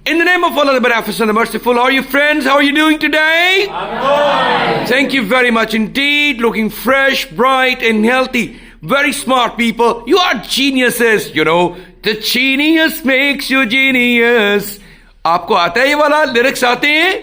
In the name of Allah, the Beneficent, the Merciful, how are you friends? How are you doing today? Thank you very much indeed. Looking fresh, bright and healthy. Very smart people. You are geniuses, you know. The genius makes you genius. आपको आता है ये वाला lyrics आते हैं?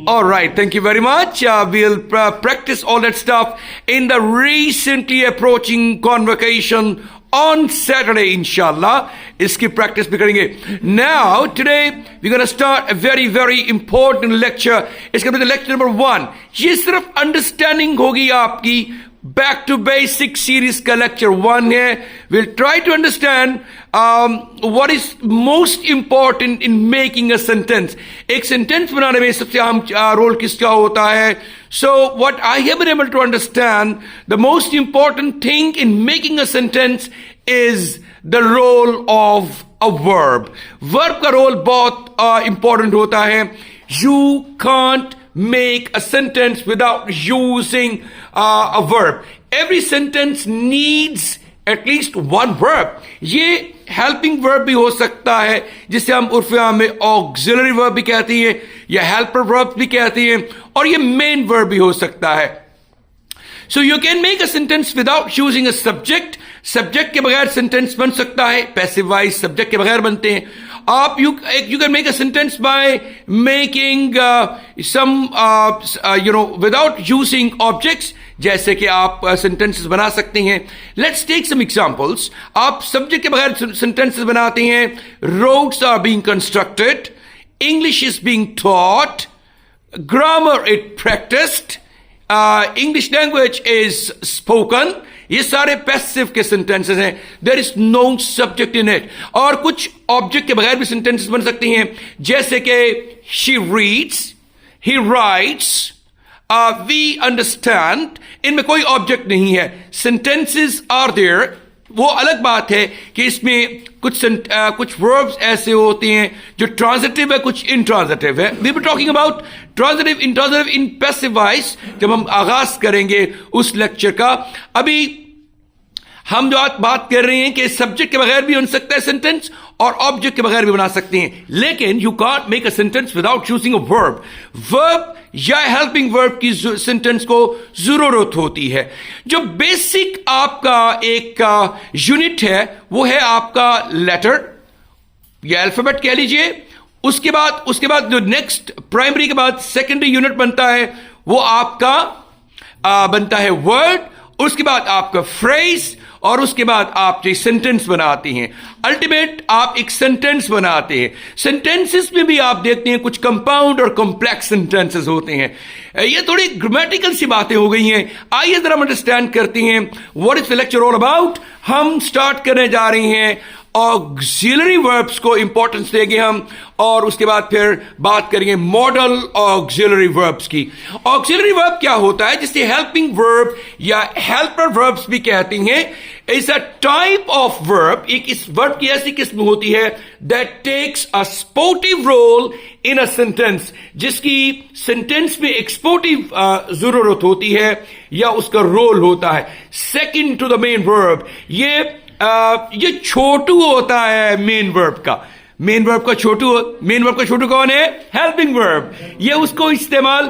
All right, thank you very much. We'll practice all that stuff in the recently approaching convocation on Saturday, inshallah. Iski practice bhi karenge. Now, today, we're going to start a very, very important lecture. It's going to be the lecture number 1. Ye sirf understanding hogi aapki. Back to basic series ka lecture 1 hai. We'll try to understand what is most important in making a sentence. Ek sentence banane mein sabse aham role kiska hota hai. So what I have been able to understand, the most important thing in making a sentence is the role of a verb. Verb ka role bahut important hota hai. You can't make a sentence without using a verb. Every sentence needs at least one verb. ये helping verb भी हो सकता है, जिसे हम उर्फ़ आम में auxiliary verb भी कहती हैं, या helper verb भी कहती हैं, और ये main verb भी हो सकता है. So you can make a sentence without using a subject. Subject के बगैर sentence बन सकता है. Passive voice subject के बगैर बनते हैं. You can make a sentence by making without using objects. जैसे कि आप sentences बना सकते हैं. Let's take some examples. आप subject के बगैर sentences बनाते हैं. Roads are being constructed. English is being taught. Grammar is practiced. English language is spoken. ये सारे पैसिव के सेंटेंसेस हैं. There is no subject in it. और कुछ ऑब्जेक्ट के बगैर भी सेंटेंसेस बन सकती हैं, जैसे कि she reads, he writes, we understand. इनमें कोई ऑब्जेक्ट नहीं है. Sentences are there. वो अलग बात है कि इसमें कुछ वर्ब्स ऐसे होते हैं जो ट्रांजिटिव है, कुछ इंट्रांजिटिव है. We were talking about transitive, intransitive in passive voice जब हम आगाज करेंगे उस लेक्चर का. अभी हम जो बात कर रहे हैं कि सब्जेक्ट के बगैर भी बन सकता है सेंटेंस और ऑब्जेक्ट के बगैर भी बना सकते हैं, लेकिन you can't make a sentence without using a verb. Verb या हेल्पिंग वर्ब की सेंटेंस को जरूरत होती है. जो बेसिक आपका एक यूनिट है वो है आपका लेटर या अल्फाबेट कह लीजिए. उसके बाद जो नेक्स्ट प्राइमरी के बाद सेकेंडरी यूनिट बनता है वो आपका बनता है वर्ड. उसके बाद आपका फ्रेज और उसके बाद आप जो सेंटेंस बनाते हैं. अल्टीमेट आप एक सेंटेंस बनाते हैं. सेंटेंसेस में भी आप देखते हैं कुछ कंपाउंड और कॉम्प्लेक्स सेंटेंसेस होते हैं. ये थोड़ी ग्रामेटिकल सी बातें हो गई हैं. आइए जरा हम अंडरस्टैंड करते हैं what is the lecture all about. हम स्टार्ट करने जा रहे हैं ऑक्सिलरी वर्ब्स को इंपॉर्टेंस देंगे हम, और उसके बाद फिर बात करेंगे मॉडल ऑक्सिलरी वर्ब्स की. ऑक्सिलरी वर्ब क्या होता है, जिसे हेल्पिंग वर्ब या हेल्पर वर्ब्स भी कहते हैं. Is a type of verb. एक इस वर्ब की ऐसी किस्म होती है that takes a supportive role in a sentence, जिसकी सेंटेंस में एक्सपोर्टिव जरूरत होती है या उसका रोल होता है second to the main verb. ये छोटू होता है मेन वर्ब का. मेन वर्ब का छोटू कौन है? Helping verb. ये उसको इस्तेमाल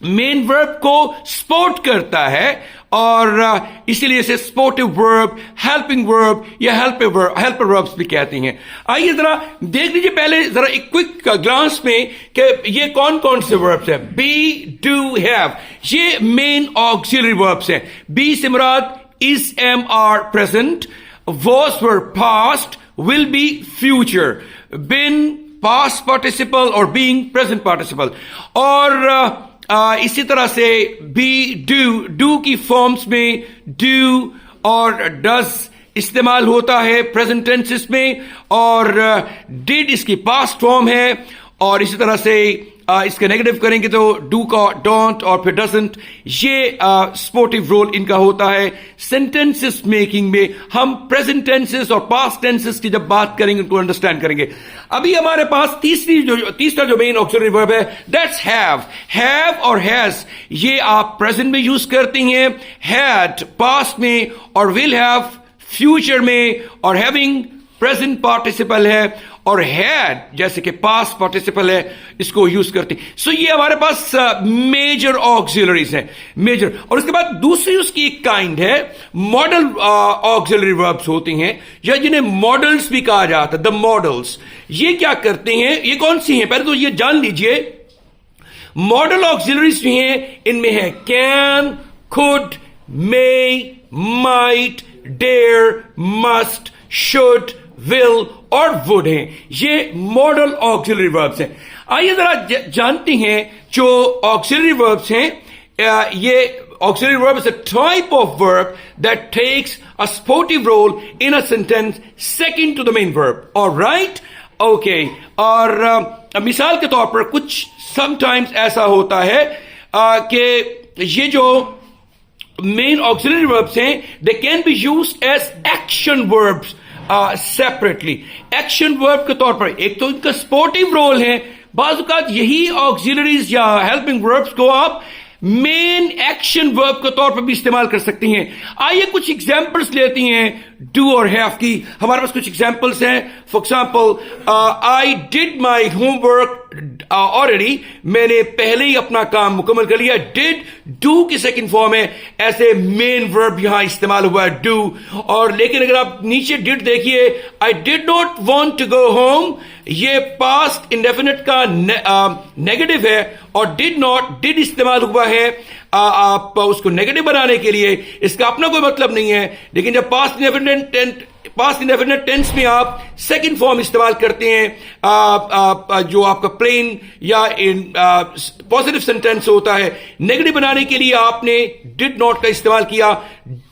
मेन वर्ब को सपोर्ट करता है, और इसीलिए इसे सपोर्टिव वर्ब, हेल्पिंग वर्ब या हेल्पर वर्ब्स भी कहते हैं. आइए जरा देख लीजिए पहले जरा एक क्विक ग्लांस में कि ये कौन कौन से वर्ब्स हैं. बी, डू, हैव, ये मेन ऑक्सिलरी वर्ब्स हैं. बी से मुराद is, am, are present, was were past, will be future, been past participle और being present participle. और इसी तरह से be, do की फॉर्म्स में do और does इस्तेमाल होता है प्रेजेंट टेंसेस में, और did इसकी पास्ट फॉर्म है. और इसी तरह से इसका नेगेटिव करेंगे तो डू का डोंट और फिर डजंट. ये सपोर्टिव रोल इनका होता है. सेंटेंसेस मेकिंग में हम प्रेजेंट टेंसेस और पास्ट टेंसेस की जब बात करेंगे उनको अंडरस्टैंड करेंगे. अभी हमारे पास तीसरा जो मेन ऑक्सिलरी वर्ब है दैट्स हैव. हैव और हैज ये आप प्रेजेंट में यूज करते हैं, हैड पास्ट में, और विल हैव फ्यूचर में, और हैविंग प्रेजेंट पार्टिसिपल है, और हैड जैसे कि पास्ट पार्टिसिपल है, इसको यूज करते हैं. सो ये हमारे पास मेजर ऑक्सिलरीज है, मेजर. और उसके बाद दूसरी उसकी एक काइंड है मॉडल ऑक्सिलरी वर्ब्स होते हैं, या जिन्हें मॉडल्स भी कहा जाता है. द मॉडल्स ये क्या करते हैं, ये कौन सी हैं, पहले तो ये जान लीजिए. मॉडल ऑक्सिलरीज भी हैं, इनमें है can, could, may, might, dare, must, should, will और वुड हैं. ये मॉडल ऑक्सिलरी वर्ब्स हैं. आइए जरा जानते हैं जो ऑक्सिलरी वर्ब्स हैं. ये auxiliary verb is a type of verb that takes a sportive role in a sentence second to the main verb. All right? Okay. और मिसाल के तौर पर कुछ sometimes ऐसा होता है कि ये जो main auxiliary verbs हैं, they can be used as action verbs separately. Action verb के तौर पर एक तो इनका sportive role है. बाज़ औक़ात यही auxiliaries या helping verbs को आप मेन एक्शन वर्ब के तौर पर भी इस्तेमाल कर सकती हैं. आइए कुछ एग्जांपल्स लेती हैं डू और हैव की. हमारे पास कुछ एग्जांपल्स हैं. For example, I did my homework already, मैंने पहले ही अपना काम मुकम्मल कर लिया. डिड डू की सेकंड फॉर्म है, ऐसे मेन वर्ब यहां इस्तेमाल हुआ है डू. और लेकिन अगर आप नीचे डिड देखिए, I did not want to go home, ये पास्ट इंडेफिनिट का नेगेटिव है, और डिड नॉट, डिड इस्तेमाल हुआ है आप उसको नेगेटिव बनाने के लिए. इसका अपना कोई मतलब नहीं है. लेकिन जब पास्ट इंडेफिनिट टेंस में आप सेकंड फॉर्म इस्तेमाल करते हैं, जो आपका प्लेन या पॉजिटिव सेंटेंस होता है, नेगेटिव बनाने के लिए आपने डिड नॉट का इस्तेमाल किया.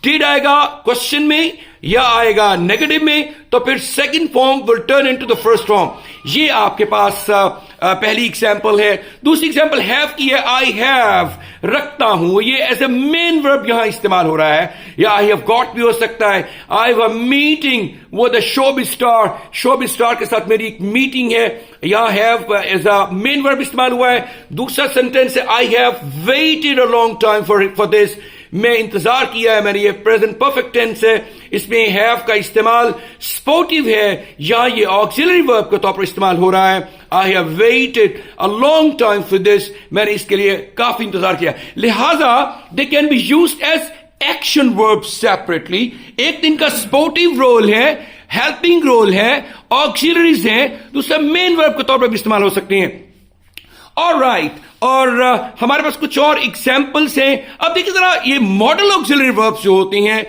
डिड आएगा क्वेश्चन में या आएगा नेगेटिव में, तो फिर second form will turn into the first form. ये आपके पास पहली एग्जांपल है. दूसरी एग्जांपल हैव की है. आई हैव, रखता हूं, ये एज ए मेन वर्ब यहां इस्तेमाल हो रहा है. या आई हैव गॉट भी हो सकता है. I have a meeting with the showbiz star, showbiz star के साथ मेरी एक मीटिंग है. यहां have as a main verb इस्तेमाल हुआ है. दूसरा सेंटेंस है I have waited a long time for this, मैं इंतजार किया है, मैंने ये प्रेजेंट परफेक्ट टेंस है, इसमें हैव का इस्तेमाल स्पोर्टिव है, या ये ऑक्सिलरी वर्ब के तौर पर इस्तेमाल हो रहा है. I have waited a long time for this, मैंने इसके लिए काफी इंतजार किया. लिहाजा they can be used as action verb separately. एक दिन का स्पोर्टिव रोल है, हेल्पिंग रोल है, ऑक्सिलरीज हैं, दूसरा मेन वर्ब के तौर पर भी इस्तेमाल हो सकते हैं. ऑलराइट, और हमारे पास कुछ और एग्जाम्पल्स हैं. अब देखिए जरा, ये मॉडल ऑक्सिलरी वर्ब्स जो होती हैं,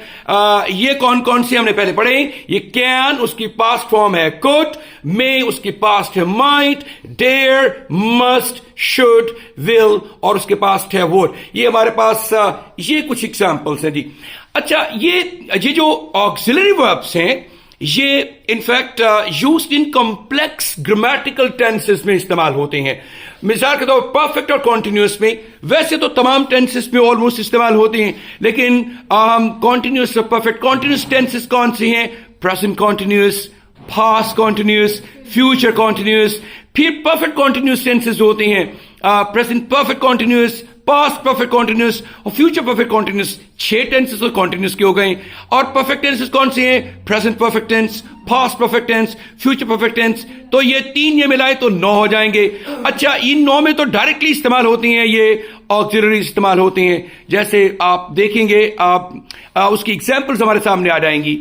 ये कौन कौन से हमने पहले पढ़े. ये कैन, उसकी पास्ट फॉर्म है कुड, मे उसकी पास्ट है might, dare, must, should, will और उसके पास्ट है वुड. ये हमारे पास ये कुछ एग्जाम्पल्स हैं जी. अच्छा, ये जो ऑक्सिलरी वर्ब्स हैं, ये in fact used in complex grammatical tenses में इस्तेमाल होते हैं. मिसाल के तौर पर परफेक्ट और कॉन्टिन्यूअस में, वैसे तो तमाम टेंसेस में ऑलमोस्ट इस्तेमाल होते हैं, लेकिन कॉन्टिन्यूअस और परफेक्ट कॉन्टिन्यूअस टेंसेस कौन से हैं? Present continuous, past continuous, future continuous. फिर परफेक्ट कॉन्टिन्यूअस टेंसेस होते हैं, present perfect continuous, past perfect continuous और फ्यूचर परफेक्ट कॉन्टिन्यूअस. 6 टेंसेस और कॉन्टिन्यूअस के हो गए. और परफेक्ट टेंसेस कौन से हैं? Present perfect tense, past perfect tense, future perfect tense. तो ये 3 ये मिलाए तो 9 हो जाएंगे. अच्छा, इन 9 में तो डायरेक्टली इस्तेमाल होती हैं, ये ऑक्सिलरी इस्तेमाल होते हैं. जैसे आप देखेंगे, आप उसकी एग्जाम्पल्स हमारे सामने आ जाएंगी.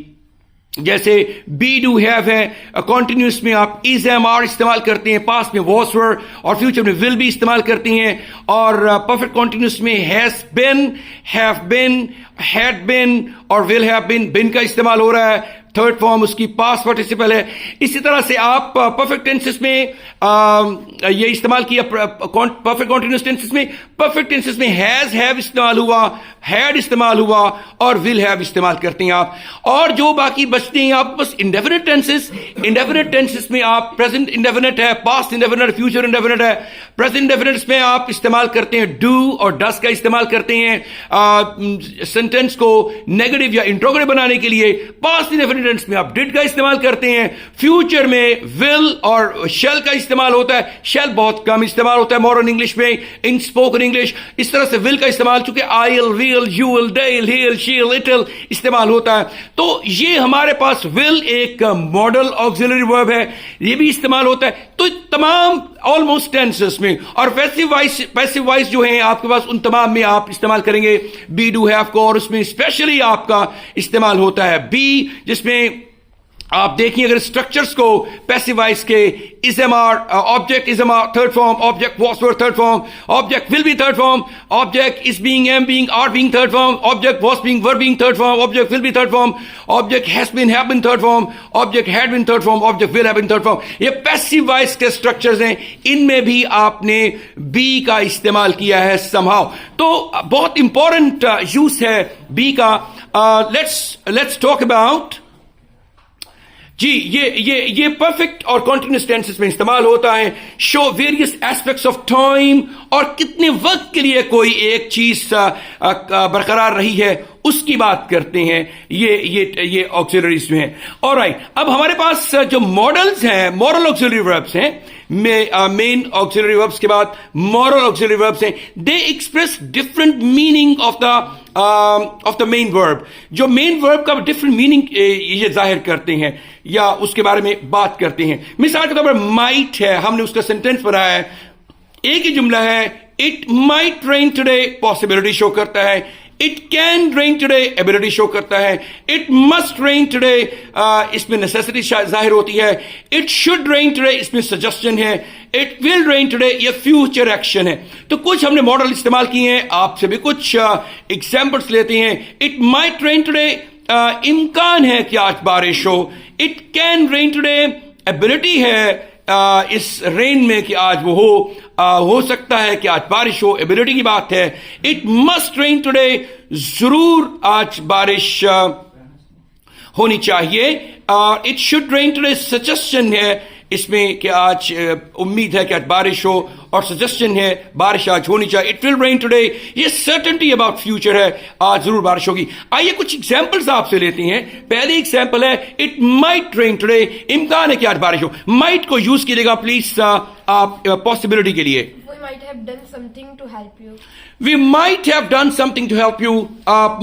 जैसे बी डू हैव है, कॉन्टिन्यूस में आप इज एम आर इस्तेमाल करते हैं, पास्ट में वॉज वर और फ्यूचर में विल भी इस्तेमाल करती हैं. और परफेक्ट कॉन्टिन्यूस में has been, have been, had been और विल हैव बिन का इस्तेमाल हो रहा है. थर्ड फॉर्म उसकी पास्ट पार्टिसिपल है. इसी तरह से आप परफेक्ट टेंसेस में ये इस्तेमाल किया. परफेक्ट कॉन्टिन्यूअस टेंसेस में, परफेक्ट टेंसेस में हैज, हैव इस्तेमाल हुआ, हैड इस्तेमाल हुआ और विल हैव इस्तेमाल करते हैं आप. और जो बाकी बचते हैं आप बस इंडेफिनिट टेंसेस. इंडेफिनिट टेंसेस में आप प्रेजेंट इंडेफिनिट है, पास्ट इंडेफिनिट, फ्यूचर इंडेफिनिट है. प्रेजेंट इंडेफिनिट्स में आप इस्तेमाल करते हैं डू और डस का इस्तेमाल करते हैं. सेंटेंस को नेगेटिव या इंट्रोगेटिव बनाने के लिए पास्ट इंडेफिनिट टेंस में आप डिड का इस्तेमाल करते हैं, फ्यूचर में विल और शेल का इस्तेमाल होता है। शेल बहुत कम इस्तेमाल होता है मॉडर्न इंग्लिश में, इन स्पोकन इंग्लिश। इस तरह से विल का इस्तेमाल चूंकि आइल, will, you will, del, heal, शील, इटल इस्तेमाल होता है। तो ये हमारे पास विल एक मॉडल ऑक्सिलरी वर्ब है, ये भी इस्तेमाल होता है। तो तमाम ऑलमोस्ट टेंसेस में और पैसिव वॉइस जो है आपके पास, उन तमाम में आप इस्तेमाल करेंगे बी, डू, हैव को। और उसमें स्पेशली आपका इस्तेमाल होता है बी, जिसमें आप देखिए अगर स्ट्रक्चर्स को पैसिव वॉइस के, is am are, object is am are third form, object was were third form, object will be third form, object is being, am being, are being third form, object was being, were being third form, object will be third form, object has been, have been third form, object had been third form, object will have been third form. ये passive voice के structures हैं, इनमें भी आपने B का इस्तेमाल किया है समहाउ। तो बहुत इंपॉर्टेंट यूज है बी का। लेट्स टॉक अबाउट जी, ये परफेक्ट और कॉन्टिन्यूस टेंसेस में इस्तेमाल होता है। Show various aspects of time, और कितने वक्त के लिए कोई एक चीज बरकरार रही है उसकी बात करते हैं ये ऑक्सिलरीज में है। ऑलराइट, अब हमारे पास जो मॉडल्स हैं, मॉडल ऑक्सिलरी वर्ब्स हैं, मेन ऑक्सिलरी वर्ब्स के बाद मॉडल ऑक्सिलरी वर्ब्स हैं। दे express different meaning of the main verb. जो मेन वर्ब का डिफरेंट मीनिंग ये जाहिर करते हैं या उसके बारे में बात करते हैं। मिसाल के तौर पर माइट है, हमने उसका सेंटेंस बनाया है, एक ही जुमला है, it might rain today, possibility show करता है। It can rain today, ability show करता है। इट मस्ट रेन टुडे, इसमें नेसेसिटी जाहिर होती है। इट शुड रेन टुडे, इसमें सजेशन है। इट विल रेन टुडे, ये फ्यूचर एक्शन है। तो कुछ हमने मॉडल इस्तेमाल किए हैं, आपसे भी कुछ एग्जाम्पल्स लेते हैं। इट माइट रेन टुडे, इम्कान है कि आज बारिश हो। It can rain today, ability है इस रेन में कि आज वो हो सकता है कि आज बारिश हो, एबिलिटी की बात है। इट मस्ट रेन टुडे, जरूर आज बारिश होनी चाहिए। It should rain today, suggestion है इसमें कि आज उम्मीद है कि आज बारिश हो, और सजेशन है बारिश आज होनी चाहिए। इट विल रेन टुडे, ये सर्टेनिटी अबाउट फ्यूचर है, आज जरूर बारिश होगी। आइए कुछ एग्जांपल्स आपसे लेते हैं। पहली एग्जांपल है इट माइट रेन टुडे, इम्कान है कि आज बारिश हो। माइट को यूज कीजिएगा प्लीज आप पॉसिबिलिटी के लिए। We might have done something to help you. We might have done something to help you.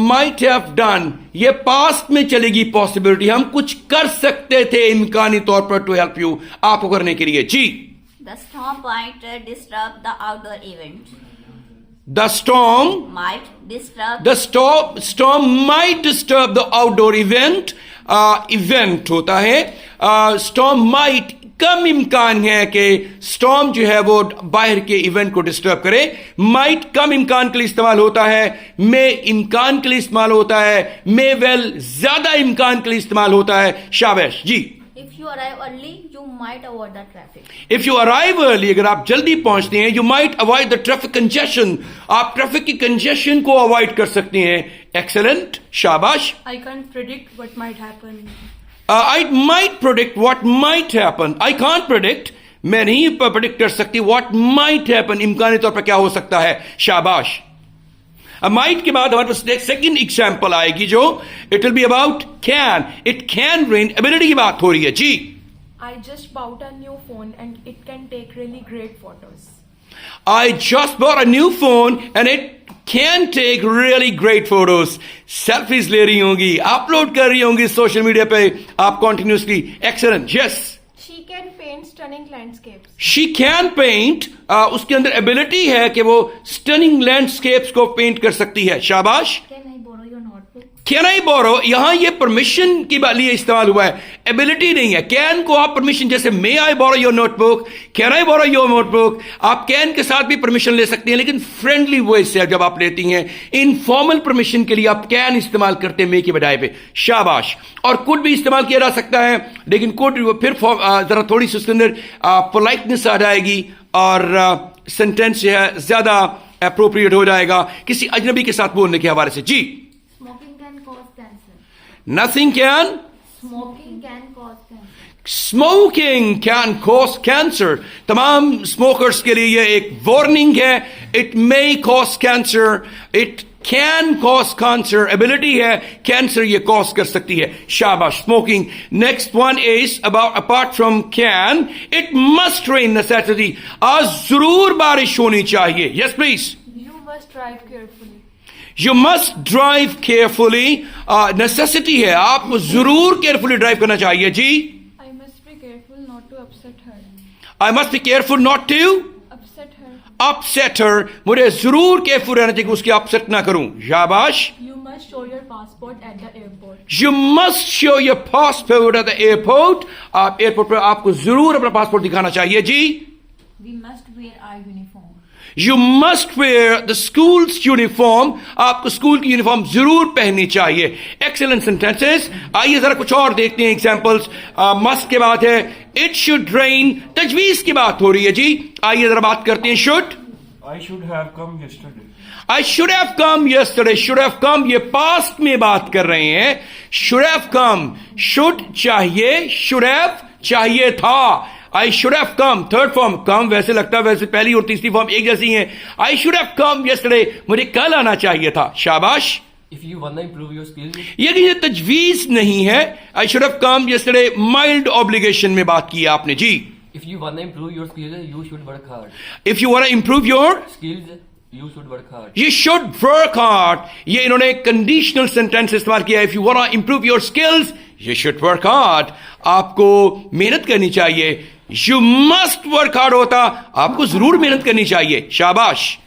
Might have done, ये पास्ट में चलेगी पॉसिबिलिटी, हम कुछ कर सकते थे इम्कानी तौर पर टू हेल्प यू, आपको करने के लिए। जी, The storm might disturb the outdoor event. The storm Might disturb. The storm might disturb the outdoor event. Event होता है। storm might, कम इम्कान है कि स्टॉर्म जो है वो बाहर के इवेंट को डिस्टर्ब करे। माइट कम इम्कान के लिए इस्तेमाल होता है, मे इम्कान के लिए इस्तेमाल होता है, मे वेल ज्यादा इम्कान के लिए इस्तेमाल होता है। शाबाश जी। If you arrive early, you might avoid the traffic. If you arrive early, अगर आप जल्दी पहुंचते हैं, you might avoid the traffic congestion, आप ट्रैफिक की कंजेशन को अवॉइड कर सकते हैं। एक्सेलेंट, शाबाश। I can't predict what might happen. I might predict what might happen. I can't predict, मैं नहीं predict कर सकती what might happen, इम्कानी तौर पर क्या हो सकता है। शाबाश। माइट के बाद हमारे पास सेकंड एग्जांपल आएगी जो it will be about can. It can rain, ability की बात हो रही है। जी, I just bought a new phone and it can take really great photos. I just bought a new phone and it can take really great photos. Selfies ले रही होंगी, upload कर रही होंगी सोशल मीडिया पे आप continuously. Excellent, yes. She can paint stunning landscapes. She can paint, उसके अंदर एबिलिटी है कि वो स्टनिंग लैंडस्केप्स को पेंट कर सकती है। शाबाश। Can I borrow your notebook? Can I बोरो, यहां ये परमिशन की लिए इस्तेमाल हुआ है, एबिलिटी नहीं है। कैन को आप परमिशन, जैसे मे आई borrow your notebook, can I borrow your notebook, आप कैन के साथ भी परमिशन ले सकती हैं, लेकिन फ्रेंडली वे से जब आप लेती हैं। इनफॉर्मल परमिशन के लिए आप कैन इस्तेमाल करते हैं मे की बजाय पे। शाबाश। और कुड भी इस्तेमाल किया जा सकता है, लेकिन कुड फिर जरा थोड़ी सी उसके अंदर पोलाइटनेस आ जाएगी और सेंटेंस जो है ज्यादा अप्रोप्रिएट हो जाएगा किसी अजनबी के साथ बोलने के हवाले से। जी, Smoking can cause cancer. Nothing can, Smoking can cause cancer. Smoking can cause cancer, तमाम स्मोकर्स के लिए ये एक वार्निंग है। It may cause cancer, it can cause cancer, ability है कैंसर ये कॉज कर सकती है. शाबाश. Smoking. Next one is about apart from can, it must rain, necessity. आज जरूर बारिश होनी चाहिए. Yes please. You must drive carefully. You must drive carefully. Necessity है, आपको जरूर केयरफुली ड्राइव करना चाहिए. जी. I must be careful not to upset her. I must be careful not to Upset her. Upset हर. मुझे जरूर केयरफुल रहना चाहिए कि उसकी अपसेट ना करूं. शाबाश. You must show your passport at the airport. You must show your passport at the airport. आप एयरपोर्ट पर आपको जरूर अपना पासपोर्ट दिखाना चाहिए. जी. We must wear our uniform. You must where the schools uniform. आपको स्कूल की यूनिफॉर्म जरूर पहननी चाहिए. Excellent sentences. आइए जरा कुछ और देखते हैं एग्जांपल्स. मस्ट के बाद है इट शुड रेन. तजवीज की बात हो रही है. जी. आइए जरा बात करते हैं. Should. I should have come yesterday. I should have come yesterday. Should have come ये पास्ट में बात कर रहे हैं. Should have come. शुड चाहिए, शुड हैव चाहिए था. I should have come. Third form कम वैसे लगता है वैसे पहली और तीसरी फॉर्म एक जैसी हैं. I should have come yesterday. मुझे कल आना चाहिए था. शाबाश. If you want to improve your skills, ये तजवीज नहीं है. I should have come yesterday mild obligation में बात की है आपने. जी. if you want to improve your skills, you should work hard. If you want to improve your, Skills, you should work hard. you should work hard. ये इन्होंने conditional sentence इस्तेमाल किया. If you want to improve your skills, you should work hard. आपको मेहनत करनी चाहिए. You must work hard होता आपको जरूर मेहनत करनी चाहिए. शाबाश.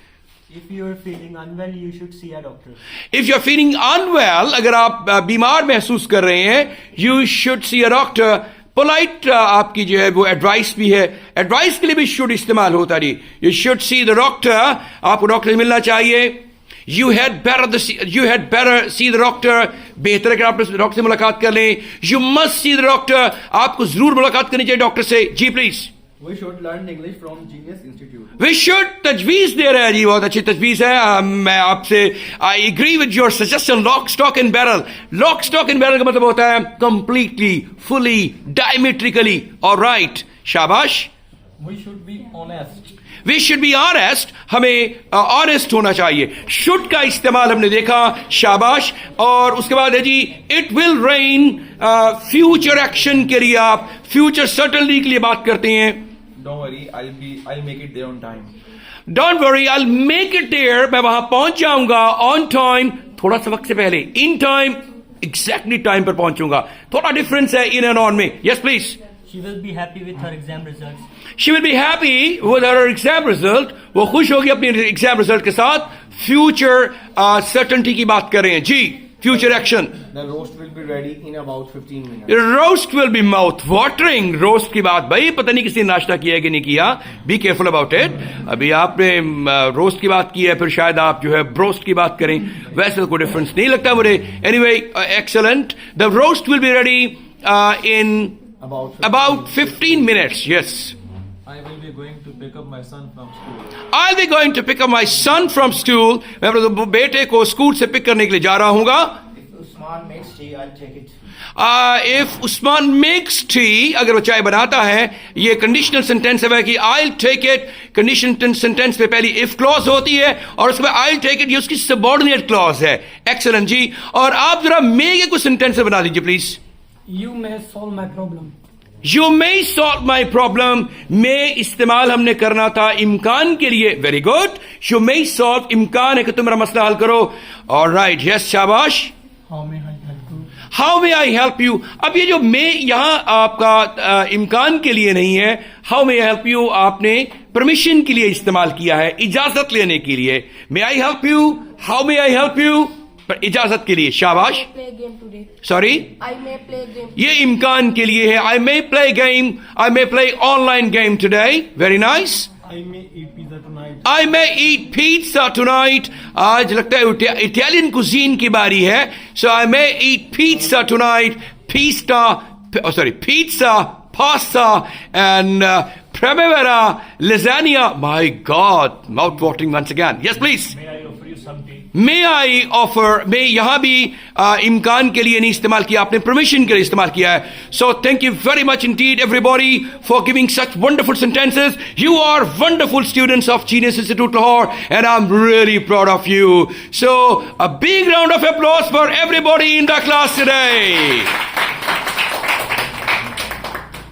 If you are feeling unwell, you should see a doctor. If you are feeling unwell, अगर आप बीमार महसूस कर रहे हैं, you should see a doctor. Polite आपकी जो है वो एडवाइस भी है. एडवाइस के लिए भी शुड इस्तेमाल होता है. You should see the doctor. आपको डॉक्टर से मिलना चाहिए. You had better see the doctor. बेहतर है कि आप डॉक्टर से मुलाकात कर लें. You must see the doctor. आपको जरूर मुलाकात करनी चाहिए डॉक्टर से. जी please. We should learn English from Genius Institute. We should. तजवीज दे रहे हैं जी, बहुत अच्छी तजवीज है. मैं आपसे I agree with your suggestion. Lock stock and barrel. Lock stock and barrel का मतलब होता है कंप्लीटली, फुली, डायमेट्रिकली. ऑलराइट. शाबाश. We should be honest. We should be honest. हमें ऑनेस्ट होना चाहिए. शुड का इस्तेमाल हमने देखा. शाबाश. और उसके बाद है जी it will rain. Future action के लिए आप फ्यूचर सर्टनली के लिए बात करते हैं. Don't worry, I'll make it there on time. Don't worry, I make it there. मैं वहां पहुंच जाऊंगा. ऑन टाइम थोड़ा सा वक्त से पहले. इन टाइम एग्जैक्टली टाइम पर पहुंचूंगा. थोड़ा डिफरेंस है इन एंड ऑन में. Yes please. She will be happy with her exam results. She will be happy with her exam result. वो खुश होगी अपने एग्जाम रिजल्ट के साथ. फ्यूचर सर्टेनिटी की बात कर रहे हैं. जी. Future action. The roast will be ready in about 15 minutes. Roast will be mouth watering. Roast की बात भाई पता नहीं किसी ने नाश्ता किया है कि नहीं किया. Be careful about it. अभी आपने रोस्ट की बात की है, फिर शायद आप जो है ब्रोस्ट की बात करें. वैसे तो कोई डिफरेंस नहीं लगता मुझे. Anyway excellent. The roast will be ready in about 15 minutes. Yes. I will be going to pick up my son from school. I'll be going to pick up my son from school. मैं अपने बेटे को school से pick करने के लिए जा रहा हूँगा. If Usman makes tea, I'll take it. If Usman makes tea, अगर वो चाय बनाता है, ये कंडीशनल सेंटेंस है कि I'll take it. Conditional sentence पे पहली if क्लॉज होती है और उसके बाद I'll take it ये उसकी सबऑर्डिनेट क्लॉज है. एक्सेलेंट जी. और आप जरा मे के कुछ सेंटेंस बना दीजिए please. You may solve my problem. You may solve my problem. may इस्तेमाल हमने करना था इम्कान के लिए. Very good. You may solve इम्कान है कि तुम मेरा मसला हल करो. ऑलराइट. यस. शाबाश. How may I help you? How may I help you? अब ये जो may यहां आपका इम्कान के लिए नहीं है. How may I help you आपने परमिशन के लिए इस्तेमाल किया है, इजाजत लेने के लिए. May I help you? How may I help you? पर इजाजत के लिए. शाबाश. Play game today. Sorry. I may play game. ये इम्कान के लिए है. I may play game. I may play online game today. Very nice. I may eat pizza tonight. I may eat pizza tonight. आज लगता है इटालियन कुजीन की बारी है. So I may eat pizza tonight. Pizza, pasta, and primavera, lasagna. My God, mouth watering once again. Yes, please. May I offer you some tea? May I offer, मे यहां भी इम्कान के लिए नहीं इस्तेमाल किया, आपने परमिशन के लिए इस्तेमाल किया है. So thank you very much indeed everybody for giving such wonderful sentences. You are wonderful students of Genius Institute Lahore, and I'm really proud of you. So a big round of applause for everybody in the class today.